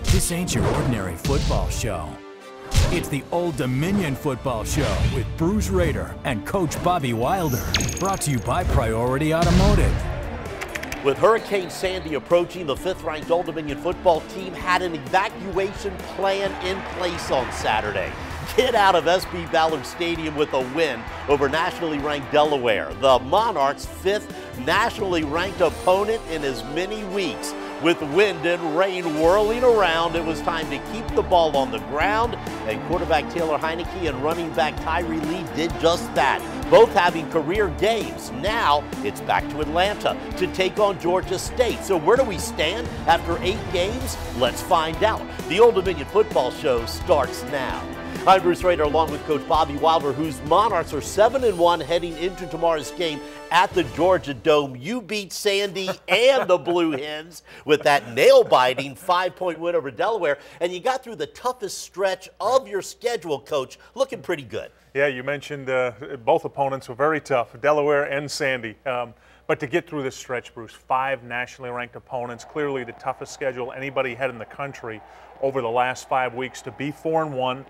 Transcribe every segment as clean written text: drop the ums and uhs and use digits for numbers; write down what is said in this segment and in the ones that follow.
This ain't your ordinary football show. It's the Old Dominion Football Show with Bruce Rader and Coach Bobby Wilder. Brought to you by Priority Automotive. With Hurricane Sandy approaching, the 5th-ranked Old Dominion football team had an evacuation plan in place on Saturday. Get out of SB Ballard Stadium with a win over nationally ranked Delaware, the Monarchs' 5th nationally ranked opponent in as many weeks. With wind and rain whirling around, it was time to keep the ball on the ground, and quarterback Taylor Heineke and running back Tyree Lee did just that, both having career games. Now it's back to Atlanta to take on Georgia State. So where do we stand after 8 games? Let's find out. The Old Dominion Football Show starts now. I'm Bruce Rader along with Coach Bobby Wilder, whose Monarchs are 7-1 heading into tomorrow's game at the Georgia Dome. You beat Sandy and the Blue Hens with that nail-biting 5-point win over Delaware, and you got through the toughest stretch of your schedule, Coach, looking pretty good. Yeah, you mentioned both opponents were very tough, Delaware and Sandy. But to get through this stretch, Bruce, 5 nationally ranked opponents, clearly the toughest schedule anybody had in the country over the last 5 weeks. To be 4-1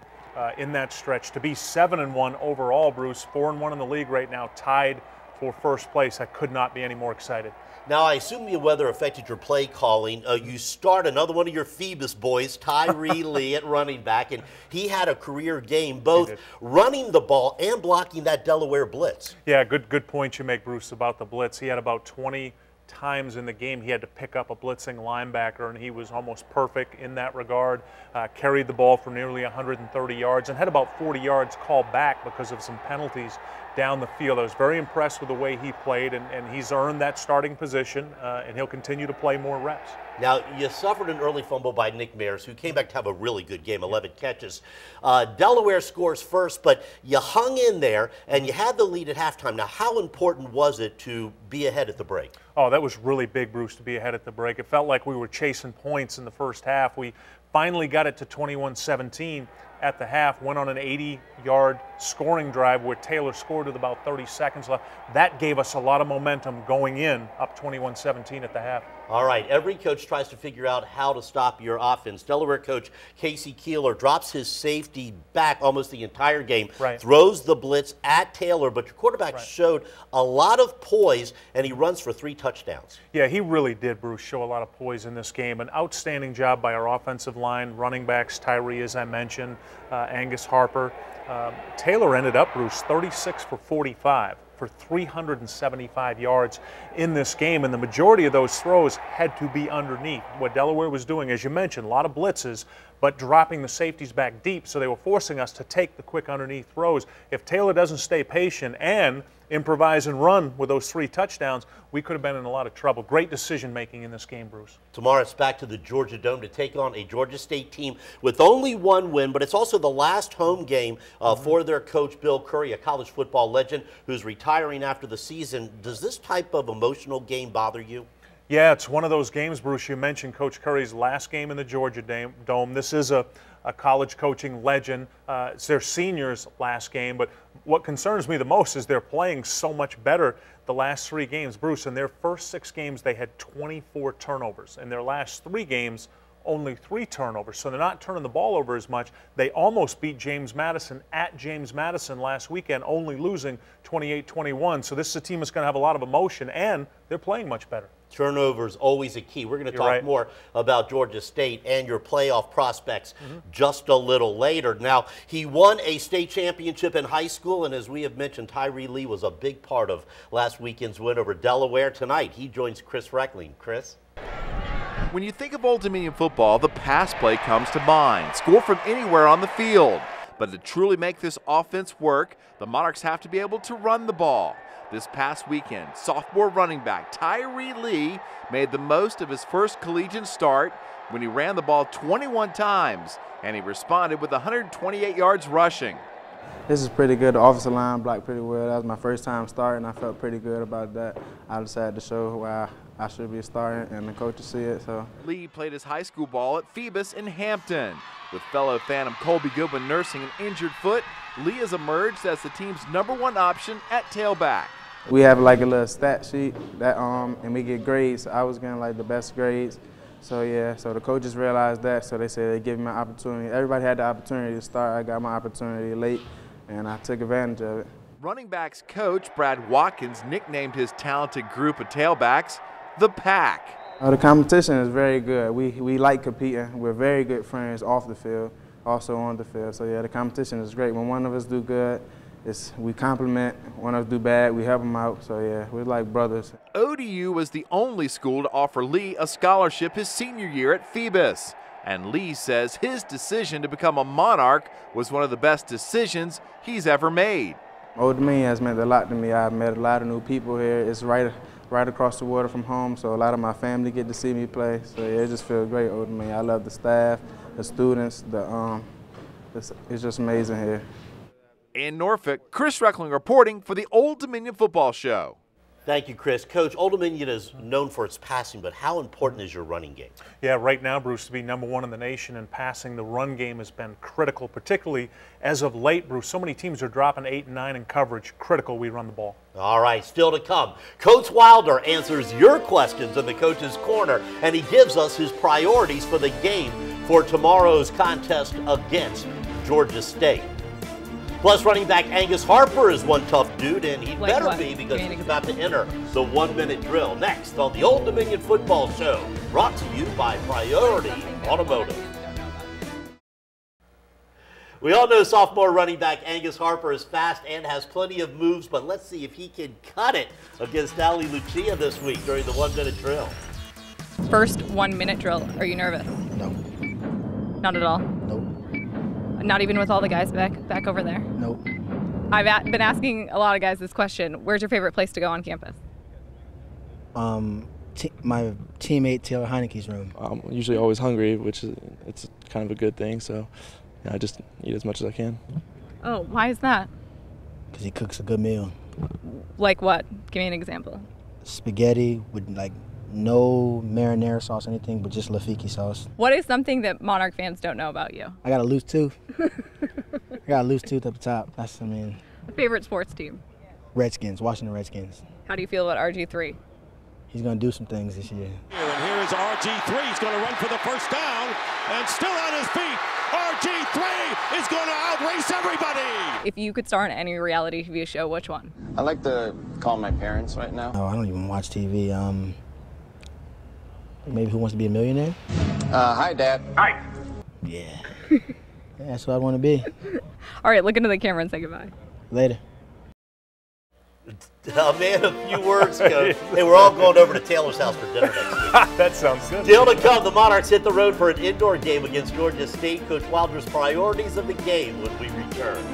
in that stretch, to be 7-1 overall, Bruce, 4-1 in the league right now, tied for first place. I could not be any more excited. Now, I assume the weather affected your play calling. You start another one of your Phoebus boys, Tyree Lee, at running back, and he had a career game, both running the ball and blocking that Delaware blitz. Yeah, good point you make, Bruce, about the blitz. He had about 20 times in the game he had to pick up a blitzing linebacker, and he was almost perfect in that regard. Carried the ball for nearly 130 yards and had about 40 yards called back because of some penalties down the field. I was very impressed with the way he played, and he's earned that starting position, and he'll continue to play more reps. Now, you suffered an early fumble by Nick Mayers, who came back to have a really good game, 11 catches. Delaware scores first, but you hung in there, and you had the lead at halftime. Now, how important was it to be ahead at the break? Oh, that was really big, Bruce, to be ahead at the break. It felt like we were chasing points in the first half. We finally got it to 21-17 at the half, went on an 80-yard scoring drive where Taylor scored with about 30 seconds left. That gave us a lot of momentum going in, up 21-17 at the half. All right, every coach tries to figure out how to stop your offense. Delaware coach Casey Keeler drops his safety back almost the entire game, throws the blitz at Taylor, but your quarterback showed a lot of poise, and he runs for 3 touchdowns. Yeah, he really did, Bruce, show a lot of poise in this game. An outstanding job by our offensive line, running backs, Tyree, as I mentioned, Angus, Harper. Taylor ended up, Bruce, 36 for 45 for 375 yards in this game, and the majority of those throws had to be underneath. What Delaware was doing, as you mentioned, a lot of blitzes, but dropping the safeties back deep, so they were forcing us to take the quick underneath throws. If Taylor doesn't stay patient and improvise and run with those 3 touchdowns, we could have been in a lot of trouble. Great decision-making in this game, Bruce. Tomorrow it's back to the Georgia Dome to take on a Georgia State team with only 1 win, but it's also the last home game for their coach, Bill Curry, a college football legend who's retiring after the season. Does this type of emotional game bother you? Yeah, it's one of those games, Bruce. You mentioned Coach Curry's last game in the Georgia Dome. This is a college coaching legend. It's their seniors' last game, but what concerns me the most is they're playing so much better the last 3 games. Bruce, in their first 6 games, they had 24 turnovers. In their last 3 games, only 3 turnovers, so they're not turning the ball over as much. They almost beat James Madison at James Madison last weekend, only losing 28-21. So this is a team that's going to have a lot of emotion, and they're playing much better. Turnovers always a key. We're going to talk more about Georgia State and your playoff prospects just a little later. Now, he won a state championship in high school, and as we have mentioned, Tyree Lee was a big part of last weekend's win over Delaware. Tonight, he joins Chris Reckling. Chris? When you think of Old Dominion football, the pass play comes to mind. Score from anywhere on the field. But to truly make this offense work, the Monarchs have to be able to run the ball. This past weekend, sophomore running back Tyree Lee made the most of his first collegiate start when he ran the ball 21 times, and he responded with 128 yards rushing. This is pretty good. The offensive line blocked pretty well. That was my first time starting. I felt pretty good about that. I decided to show why I should be starting, and the coaches see it. So Lee played his high school ball at Phoebus in Hampton. With fellow Phantom Colby Goodwin nursing an injured foot, Lee has emerged as the team's #1 option at tailback. We have like a little stat sheet that and we get grades. I was getting like the best grades, So yeah, so the coaches realized that, so they said they give me an opportunity. Everybody had the opportunity to start. I got my opportunity late, and I took advantage of it. Running backs coach Brad Watkins nicknamed his talented group of tailbacks the Pack. The competition is very good. We like competing. We're very good friends off the field, also on the field. So yeah, the competition is great. When one of us do good, we compliment. One of us do bad, we help them out. So yeah, we're like brothers. ODU was the only school to offer Lee a scholarship his senior year at Phoebus. And Lee says his decision to become a Monarch was one of the best decisions he's ever made. Old Dominion has meant a lot to me. I've met a lot of new people here. It's right across the water from home, so a lot of my family get to see me play. So yeah, it just feels great, Old Dominion. I love the staff, the students, it's just amazing here. In Norfolk, Chris Reckling reporting for the Old Dominion Football Show. Thank you, Chris. Coach, Old Dominion is known for its passing, but how important is your running game? Yeah, right now, Bruce, to be #1 in the nation in passing, the run game has been critical, particularly as of late, Bruce. So many teams are dropping 8 and 9 in coverage. Critical we run the ball. All right, still to come. Coach Wilder answers your questions in the Coach's Corner, and he gives us his priorities for the game for tomorrow's contest against Georgia State. Plus, running back Angus Harper is one tough dude, and he better be because he's about to enter the 1-minute drill. Next on the Old Dominion Football Show, brought to you by Priority Automotive. We all know sophomore running back Angus Harper is fast and has plenty of moves, but let's see if he can cut it against Ali Lucia this week during the 1-minute drill. First 1-minute drill. Are you nervous? No. Not at all? Nope. Not even with all the guys back over there? Nope. I've been asking a lot of guys this question. Where's your favorite place to go on campus? My teammate Taylor Heineke's room. I'm usually always hungry, which is it's kind of a good thing. So yeah, I just eat as much as I can. Oh, why is that? Because he cooks a good meal. Like what? Give me an example. Spaghetti with like no marinara sauce, anything, but just Lafiki sauce. What is something that Monarch fans don't know about you? I got a loose tooth. I got a loose tooth up the top. Favorite sports team? Redskins, Washington Redskins. How do you feel about RG3? He's going to do some things this year. And here is RG3. He's going to run for the first down and still on his feet. RG3 is going to outrace everybody. If you could star in any reality TV show, which one? I like to call my parents right now. Oh, I don't even watch TV. Maybe Who Wants to Be a Millionaire? Hi, Dad. Hi. Yeah. Yeah, that's what I want to be. All right, look into the camera and say goodbye. Later. Man, a few words, Coach. Hey, we're all going over to Taylor's house for dinner next week. That sounds good. Still to come, the Monarchs hit the road for an indoor game against Georgia State. Coach Wilder's priorities of the game when we return.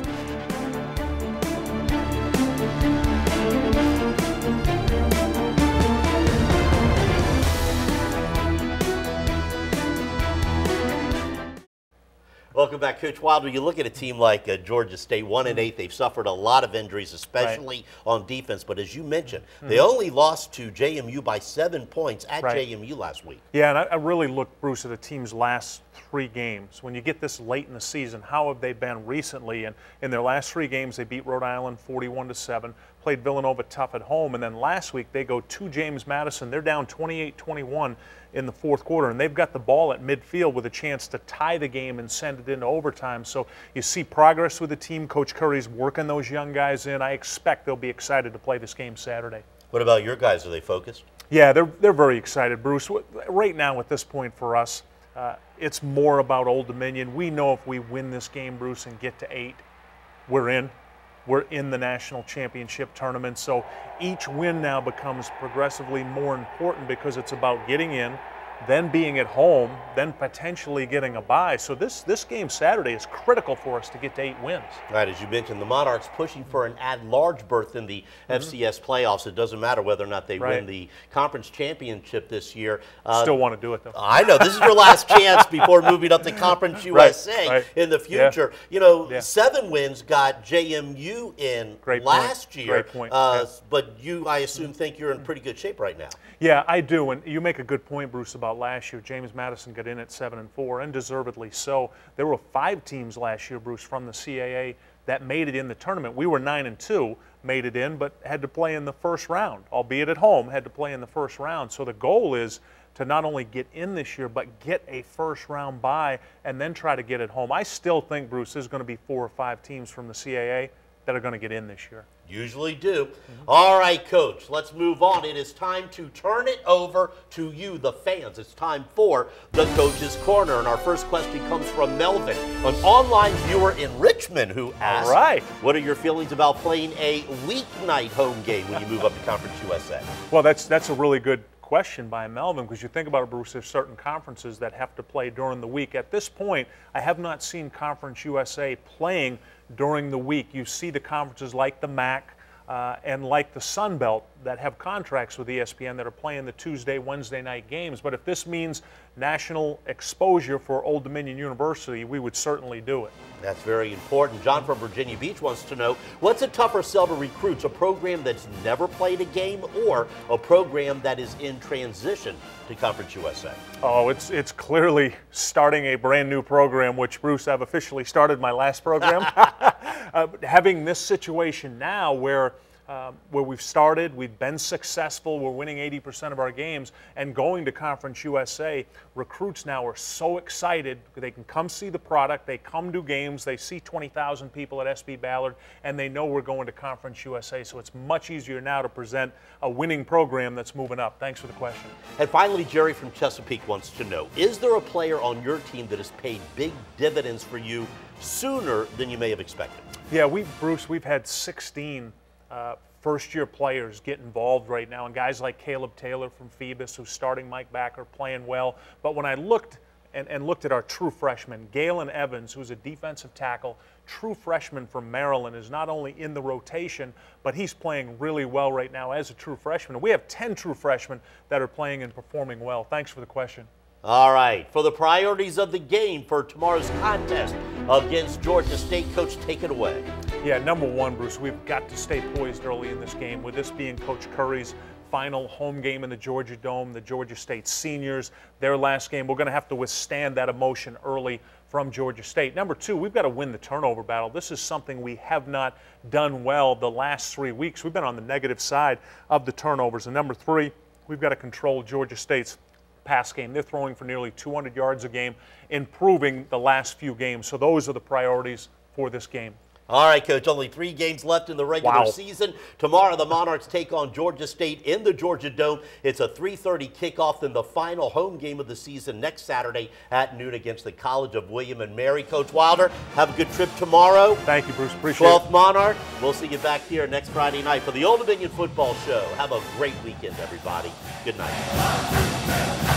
Welcome back, Coach Wilder. You look at a team like Georgia State, 1-8. They've suffered a lot of injuries, especially on defense. But as you mentioned, they only lost to JMU by 7 points at JMU last week. Yeah, and I really look, Bruce, at the team's last 3 games. When you get this late in the season, how have they been recently? And in their last 3 games, they beat Rhode Island 41-7, played Villanova tough at home, and then last week they go to James Madison. They're down 28-21 in the 4th quarter, and they've got the ball at midfield with a chance to tie the game and send it into overtime. So you see progress with the team. Coach Curry's working those young guys in. I expect they'll be excited to play this game Saturday. What about your guys? Are they focused? Yeah, they're very excited, Bruce. Right now at this point for us, it's more about Old Dominion. We know if we win this game, Bruce, and get to 8, we're in. We're in the national championship tournament. So each win now becomes progressively more important because it's about getting in, then being at home, then potentially getting a bye. So this game Saturday is critical for us to get to 8 wins. Right, as you mentioned, the Monarchs pushing for an at-large berth in the FCS playoffs. It doesn't matter whether or not they win the conference championship this year. Still want to do it, though. I know. This is your last chance before moving up to Conference USA in the future. Yeah. You know, 7 wins got JMU in last year. Great point. But you, I assume, think you're in pretty good shape right now. Yeah, I do. And you make a good point, Bruce, about last year. James Madison got in at 7-4, and deservedly so. There were 5 teams last year, Bruce, from the CAA that made it in the tournament. We were 9-2, made it in, but had to play in the first round, albeit at home, had to play in the first round. So the goal is to not only get in this year, but get a first-round bye and then try to get it home. I still think, Bruce, there's going to be 4 or 5 teams from the CAA that are going to get in this year. Usually do. All right, Coach, let's move on. It is time to turn it over to you, the fans. It's time for the Coach's Corner. And our first question comes from Melvin, an online viewer in Richmond, who asks, all right, what are your feelings about playing a weeknight home game when you move up to Conference USA? Well, that's a really good question by Melvin, because you think about it, Bruce, there's certain conferences that have to play during the week. At this point, I have not seen Conference USA playing during the week. You see the conferences like the MAC and like the Sun Belt that have contracts with ESPN that are playing the Tuesday, Wednesday night games. But if this means national exposure for Old Dominion University, we would certainly do it. That's very important. John from Virginia Beach wants to know, what's a tougher sell to recruits, a program that's never played a game or a program that is in transition to Conference USA? Oh, it's clearly starting a brand new program, which, Bruce, I've officially started my last program. Having this situation now where we've started, we've been successful, we're winning 80% of our games, and going to Conference USA, recruits now are so excited. They can come see the product, they come to games, they see 20,000 people at SB Ballard, and they know we're going to Conference USA, so it's much easier now to present a winning program that's moving up. Thanks for the question. And finally, Jerry from Chesapeake wants to know, is there a player on your team that has paid big dividends for you sooner than you may have expected? Yeah, Bruce, we've had 16 first-year players get involved right now, and guys like Caleb Taylor from Phoebus, who's starting Mike Backer, playing well. But when I looked and looked at our true freshmen, Galen Evans, who's a defensive tackle, true freshman from Maryland, is not only in the rotation, but he's playing really well right now as a true freshman. We have 10 true freshmen that are playing and performing well. Thanks for the question. All right, for the priorities of the game for tomorrow's contest against Georgia State, Coach, take it away. Yeah, number one, Bruce, we've got to stay poised early in this game. With this being Coach Curry's final home game in the Georgia Dome, the Georgia State seniors, their last game, we're going to have to withstand that emotion early from Georgia State. Number two, we've got to win the turnover battle. This is something we have not done well the last 3 weeks. We've been on the negative side of the turnovers. And number three, we've got to control Georgia State's pass game. They're throwing for nearly 200 yards a game, improving the last few games. So those are the priorities for this game. All right, Coach, only 3 games left in the regular season. Tomorrow, the Monarchs take on Georgia State in the Georgia Dome. It's a 3:30 kickoff, then the final home game of the season next Saturday at noon against the College of William and Mary. Coach Wilder, have a good trip tomorrow. Thank you, Bruce. Appreciate it. 12th Monarch. We'll see you back here next Friday night for the Old Dominion Football Show. Have a great weekend, everybody. Good night.